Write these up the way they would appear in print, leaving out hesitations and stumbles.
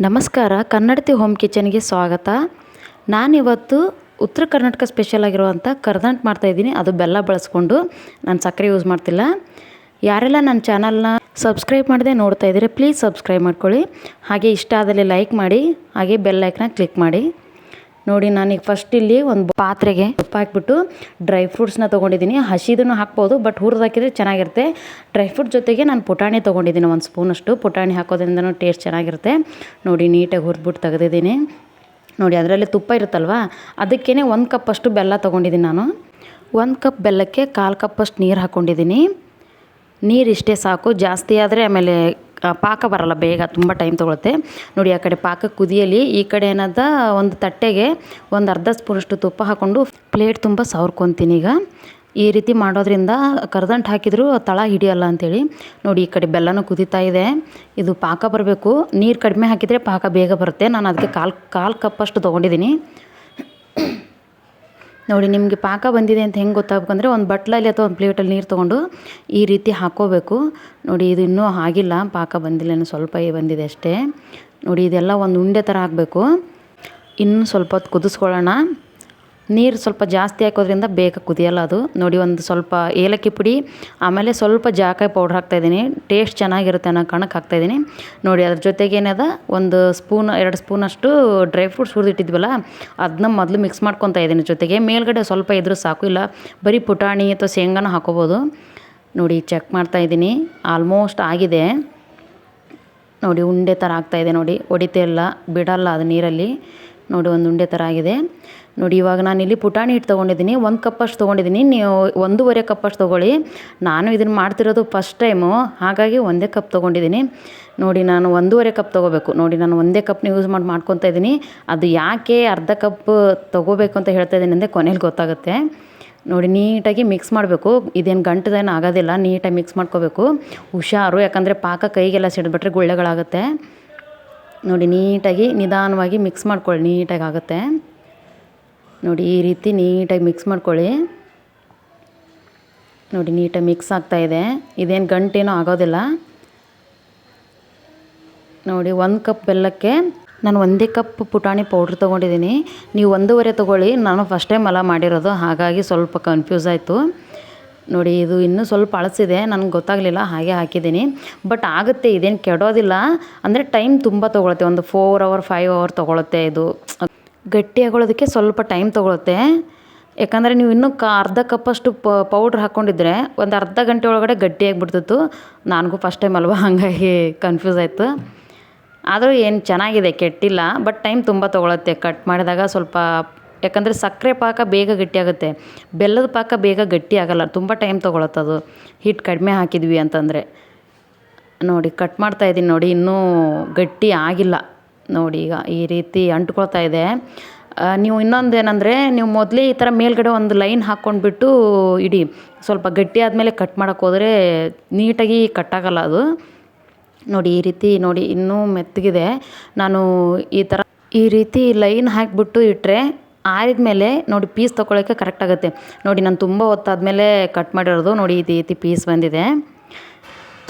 ನಮಸ್ಕಾರ, ಕನ್ನಡತಿ ಹೋಮ್ ಕಿಚನ್ಗೆ ಸ್ವಾಗತ. ನಾನಿವತ್ತು ಉತ್ತರ ಕರ್ನಾಟಕ ಸ್ಪೆಷಲ್ ಆಗಿರುವಂಥ ಕರ್ದಂಟು ಮಾಡ್ತಾಯಿದ್ದೀನಿ. ಅದು ಬೆಲ್ಲ ಬಳಸ್ಕೊಂಡು, ನಾನು ಸಕ್ಕರೆ ಯೂಸ್ ಮಾಡ್ತಿಲ್ಲ. ಯಾರೆಲ್ಲ ನನ್ನ ಚಾನಲ್ನ ಸಬ್ಸ್ಕ್ರೈಬ್ ಮಾಡದೆ ನೋಡ್ತಾ ಇದ್ದೀರಿ, ಪ್ಲೀಸ್ ಸಬ್ಸ್ಕ್ರೈಬ್ ಮಾಡ್ಕೊಳ್ಳಿ. ಹಾಗೆ ಇಷ್ಟ ಆದಲ್ಲಿ ಲೈಕ್ ಮಾಡಿ, ಹಾಗೆ ಬೆಲ್ ಐಕನ್ನ ಕ್ಲಿಕ್ ಮಾಡಿ. ನೋಡಿ, ನಾನೀಗ ಫಸ್ಟ್ ಇಲ್ಲಿ ಒಂದು ಪಾತ್ರೆಗೆ ಉಪ್ಪು ಹಾಕಿಬಿಟ್ಟು ಡ್ರೈ ಫ್ರೂಟ್ಸ್ನ ತೊಗೊಂಡಿದ್ದೀನಿ. ಹಸಿದನ್ನು ಹಾಕ್ಬೋದು, ಬಟ್ ಹುರಿದು ಹಾಕಿದರೆ ಚೆನ್ನಾಗಿರುತ್ತೆ. ಡ್ರೈ ಫ್ರೂಟ್ ಜೊತೆಗೆ ನಾನು ಪುಟಾಣಿ ತೊಗೊಂಡಿದ್ದೀನಿ, ಒಂದು ಸ್ಪೂನಷ್ಟು. ಪುಟಾಣಿ ಹಾಕೋದ್ರಿಂದನೂ ಟೇಸ್ಟ್ ಚೆನ್ನಾಗಿರುತ್ತೆ. ನೋಡಿ, ನೀಟಾಗಿ ಹುರಿದ್ಬಿಟ್ಟು ತೆಗೆದಿದ್ದೀನಿ. ನೋಡಿ, ಅದರಲ್ಲಿ ತುಪ್ಪ ಇರುತ್ತಲ್ವ, ಅದಕ್ಕೇ 1 ಕಪ್ಪಷ್ಟು ಬೆಲ್ಲ ತೊಗೊಂಡಿದ್ದೀನಿ ನಾನು. 1 ಕಪ್ ಬೆಲ್ಲಕ್ಕೆ 1/4 ಕಪ್ಪಷ್ಟು ನೀರು ಹಾಕ್ಕೊಂಡಿದ್ದೀನಿ. ನೀರು ಇಷ್ಟೇ ಸಾಕು, ಜಾಸ್ತಿ ಆದರೆ ಆಮೇಲೆ ಪಾಕ ಬರಲ್ಲ, ಬೇಗ ತುಂಬ ಟೈಮ್ ತೊಗೊಳುತ್ತೆ. ನೋಡಿ, ಆ ಕಡೆ ಪಾಕ ಕುದಿಯಲಿ. ಈ ಕಡೆ ಏನದ ಒಂದು ತಟ್ಟೆಗೆ ಒಂದು ಅರ್ಧ ಸ್ಪೂನಷ್ಟು ತುಪ್ಪ ಹಾಕ್ಕೊಂಡು ಪ್ಲೇಟ್ ತುಂಬ ಸವರ್ಕೊತೀನಿ. ಈಗ ಈ ರೀತಿ ಮಾಡೋದ್ರಿಂದ ಕರ್ದಂಟು ಹಾಕಿದರೂ ತಳ ಹಿಡಿಯಲ್ಲ ಅಂಥೇಳಿ. ನೋಡಿ, ಈ ಕಡೆ ಬೆಲ್ಲನೂ ಕುದೀತಾ ಇದೆ. ಇದು ಪಾಕ ಬರಬೇಕು. ನೀರು ಕಡಿಮೆ ಹಾಕಿದರೆ ಪಾಕ ಬೇಗ ಬರುತ್ತೆ. ನಾನು ಅದಕ್ಕೆ ಕಾಲು ಕಪ್ಪಷ್ಟು ತೊಗೊಂಡಿದ್ದೀನಿ. ನೋಡಿ, ನಿಮಗೆ ಪಾಕ ಬಂದಿದೆ ಅಂತ ಹೆಂಗೆ ಗೊತ್ತಾಗಬೇಕಂದ್ರೆ, ಒಂದು ಬಟ್ಲಲ್ಲಿ ಅಥವಾ ಒಂದು ಪ್ಲೇಟಲ್ಲಿ ನೀರು ತೊಗೊಂಡು ಈ ರೀತಿ ಹಾಕ್ಕೋಬೇಕು. ನೋಡಿ, ಇದು ಇನ್ನೂ ಆಗಿಲ್ಲ, ಪಾಕ ಬಂದಿಲ್ಲ, ಇನ್ನೂ ಸ್ವಲ್ಪ ಬಂದಿದೆ ಅಷ್ಟೇ. ನೋಡಿ, ಇದೆಲ್ಲ ಒಂದು ಉಂಡೆ ಥರ ಆಗಬೇಕು. ಇನ್ನೂ ಸ್ವಲ್ಪ ಹೊತ್ತು ಕುದಿಸ್ಕೊಳ್ಳೋಣ. ನೀರು ಸ್ವಲ್ಪ ಜಾಸ್ತಿ ಹಾಕೋದ್ರಿಂದ ಬೇಗ ಕುದಿಯಲ್ಲ ಅದು. ನೋಡಿ, ಒಂದು ಸ್ವಲ್ಪ ಏಲಕ್ಕಿ ಪುಡಿ, ಆಮೇಲೆ ಸ್ವಲ್ಪ ಜಾಕಾಯಿ ಪೌಡ್ರ್ ಹಾಕ್ತಾಯಿದ್ದೀನಿ. ಟೇಸ್ಟ್ ಚೆನ್ನಾಗಿರುತ್ತೆ ಅನ್ನೋ ಕಾರಣಕ್ಕೆ ಹಾಕ್ತಾಯಿದ್ದೀನಿ. ನೋಡಿ, ಅದ್ರ ಜೊತೆಗೆ ಏನದ 2 ಸ್ಪೂನಷ್ಟು ಡ್ರೈ ಫ್ರೂಟ್ಸ್ ಹುರಿದಿಟ್ಟಿದ್ವಲ್ಲ, ಅದನ್ನ ಮೊದಲು ಮಿಕ್ಸ್ ಮಾಡ್ಕೊತಾ ಇದ್ದೀನಿ. ಜೊತೆಗೆ ಮೇಲ್ಗಡೆ ಸ್ವಲ್ಪ ಇದ್ರೂ ಸಾಕು, ಇಲ್ಲ ಬರೀ ಪುಟಾಣಿ ಅಥವಾ ಶೇಂಗಾನ ಹಾಕೋಬೋದು. ನೋಡಿ, ಚೆಕ್ ಮಾಡ್ತಾಯಿದ್ದೀನಿ, ಆಲ್ಮೋಸ್ಟ್ ಆಗಿದೆ. ನೋಡಿ, ಉಂಡೆ ಥರ ಆಗ್ತಾಯಿದೆ. ನೋಡಿ, ಹೊಡಿತಾ ಇಲ್ಲ, ಬಿಡಲ್ಲ ಅದು ನೀರಲ್ಲಿ. ನೋಡಿ, ಒಂದು ಉಂಡೆ ಥರ ಆಗಿದೆ. ನೋಡಿ, ಇವಾಗ ನಾನಿಲ್ಲಿ ಪುಟಾಣಿ ಹಿಟ್ಟು ತೊಗೊಂಡಿದ್ದೀನಿ. 1 ಕಪ್ಪಷ್ಟು ತೊಗೊಂಡಿದ್ದೀನಿ. ನೀವು 1.5 ಕಪ್ಪಷ್ಟು ತೊಗೊಳ್ಳಿ. ನಾನು ಇದನ್ನು ಮಾಡ್ತಿರೋದು ಫಸ್ಟ್ ಟೈಮು, ಹಾಗಾಗಿ 1 ಕಪ್ ತೊಗೊಂಡಿದ್ದೀನಿ. ನೋಡಿ, ನಾನು 1.5 ಕಪ್ ತೊಗೋಬೇಕು. ನೋಡಿ, ನಾನು 1 ಕಪ್ನ ಯೂಸ್ ಮಾಡ್ಕೊತಾ ಇದ್ದೀನಿ. ಅದು ಯಾಕೆ ಅರ್ಧ ಕಪ್ ತೊಗೋಬೇಕು ಅಂತ ಹೇಳ್ತಾ ಇದ್ದೀನಿ ಅಂದರೆ ಕೊನೆಯಲ್ಲಿ ಗೊತ್ತಾಗುತ್ತೆ. ನೋಡಿ, ನೀಟಾಗಿ ಮಿಕ್ಸ್ ಮಾಡಬೇಕು. ಇದೇನು ಗಂಟದೇನು ಆಗೋದಿಲ್ಲ, ನೀಟಾಗಿ ಮಿಕ್ಸ್ ಮಾಡ್ಕೋಬೇಕು. ಹುಷಾರು, ಯಾಕಂದರೆ ಪಾಕ ಕೈಗೆಲ್ಲ ಸಿಡಿದ್ಬಿಟ್ರೆ ಗುಳ್ಳೆಗಳಾಗುತ್ತೆ. ನೋಡಿ, ನೀಟಾಗಿ ನಿಧಾನವಾಗಿ ಮಿಕ್ಸ್ ಮಾಡ್ಕೊಳ್ಳಿ, ನೀಟಾಗಿ ಆಗುತ್ತೆ. ನೋಡಿ, ಈ ರೀತಿ ನೀಟಾಗಿ ಮಿಕ್ಸ್ ಮಾಡ್ಕೊಳ್ಳಿ. ನೋಡಿ, ನೀಟಾಗಿ ಮಿಕ್ಸ್ ಆಗ್ತಾಯಿದೆ. ಇದೇನು ಗಂಟೇನೂ ಆಗೋದಿಲ್ಲ. ನೋಡಿ, 1 ಕಪ್ ಬೆಲ್ಲಕ್ಕೆ ನಾನು 1 ಕಪ್ ಪುಟಾಣಿ ಪೌಡ್ರ್ ತೊಗೊಂಡಿದ್ದೀನಿ. ನೀವು 1.5 ತೊಗೊಳ್ಳಿ. ನಾನು ಫಸ್ಟ್ ಟೈಮ್ ಅಲ್ಲ ಮಾಡಿರೋದು, ಹಾಗಾಗಿ ಸ್ವಲ್ಪ ಕನ್ಫ್ಯೂಸ್ ಆಯಿತು. ನೋಡಿ, ಇದು ಇನ್ನೂ ಸ್ವಲ್ಪ ಅಳಸಿದೆ, ನನಗೆ ಗೊತ್ತಾಗಲಿಲ್ಲ, ಹಾಗೆ ಹಾಕಿದ್ದೀನಿ. ಬಟ್ ಆಗುತ್ತೆ, ಇದೇನು ಕೆಡೋದಿಲ್ಲ. ಅಂದರೆ ಟೈಮ್ ತುಂಬ ತೊಗೊಳುತ್ತೆ, ಒಂದು 4 ಅವರ್ 5 ಅವರ್ ತೊಗೊಳುತ್ತೆ. ಇದು ಗಟ್ಟಿ ಆಗೋದಕ್ಕೆ ಸ್ವಲ್ಪ ಟೈಮ್ ತೊಗೊಳುತ್ತೆ. ಯಾಕಂದರೆ ನೀವು ಇನ್ನೂ ಅರ್ಧ ಕಪ್ಪಷ್ಟು ಪೌಡ್ರ್ ಹಾಕ್ಕೊಂಡಿದ್ರೆ ಒಂದು ಅರ್ಧ ಗಂಟೆ ಒಳಗಡೆ ಗಟ್ಟಿಯಾಗಿಬಿಡ್ತಿತ್ತು. ನನಗೂ ಫಸ್ಟ್ ಟೈಮ್ ಅಲ್ವಾ, ಹಾಗಾಗಿ ಕನ್ಫ್ಯೂಸ್ ಆಯಿತು. ಆದರೂ ಏನು ಚೆನ್ನಾಗಿದೆ, ಕೆಟ್ಟಿಲ್ಲ. ಬಟ್ ಟೈಮ್ ತುಂಬ ತೊಗೊಳುತ್ತೆ ಕಟ್ ಮಾಡಿದಾಗ ಸ್ವಲ್ಪ. ಯಾಕಂದರೆ ಸಕ್ಕರೆ ಪಾಕ ಬೇಗ ಗಟ್ಟಿಯಾಗುತ್ತೆ, ಬೆಲ್ಲದ ಪಾಕ ಬೇಗ ಗಟ್ಟಿ ಆಗೋಲ್ಲ, ತುಂಬ ಟೈಮ್ ತೊಗೊಳತ್ತದು ಹಿಟ್ಟು ಕಡಿಮೆ ಹಾಕಿದ್ವಿ ಅಂತಂದರೆ. ನೋಡಿ, ಕಟ್ ಮಾಡ್ತಾಯಿದ್ದೀನಿ. ನೋಡಿ, ಇನ್ನೂ ಗಟ್ಟಿ ಆಗಿಲ್ಲ. ನೋಡಿ, ಈಗ ಈ ರೀತಿ ಅಂಟ್ಕೊಳ್ತಾ ಇದೆ. ನೀವು ಇನ್ನೊಂದು ಏನಂದರೆ, ನೀವು ಮೊದಲೇ ಈ ಥರ ಮೇಲ್ಗಡೆ ಒಂದು ಲೈನ್ ಹಾಕ್ಕೊಂಡ್ಬಿಟ್ಟು ಇಡಿ. ಸ್ವಲ್ಪ ಗಟ್ಟಿ ಆದಮೇಲೆ ಕಟ್ ಮಾಡೋಕ್ಕೆ ಹೋದರೆ ನೀಟಾಗಿ ಕಟ್ಟಾಗಲ್ಲ ಅದು. ನೋಡಿ, ಈ ರೀತಿ ನೋಡಿ, ಇನ್ನೂ ಮೆತ್ತಗಿದೆ. ನಾನು ಈ ರೀತಿ ಲೈನ್ ಹಾಕಿಬಿಟ್ಟು ಇಟ್ಟರೆ ಆರಿದ್ಮೇಲೆ ನೋಡಿ ಪೀಸ್ ತೊಗೊಳಕ್ಕೆ ಕರೆಕ್ಟ್ ಆಗುತ್ತೆ. ನೋಡಿ, ನಾನು ತುಂಬ ಹೊತ್ತಾದಮೇಲೆ ಕಟ್ ಮಾಡಿರೋದು. ನೋಡಿ, ಈ ರೀತಿ ಪೀಸ್ ಬಂದಿದೆ,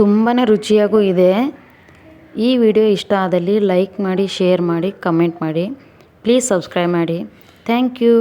ತುಂಬಾ ರುಚಿಯಾಗೂ ಇದೆ. ಈ ವಿಡಿಯೋ ಇಷ್ಟ ಆದಲ್ಲಿ ಲೈಕ್ ಮಾಡಿ, ಶೇರ್ ಮಾಡಿ, ಕಮೆಂಟ್ ಮಾಡಿ. ಪ್ಲೀಸ್ ಸಬ್ಸ್ಕ್ರೈಬ್ ಮಾಡಿ. Thank you.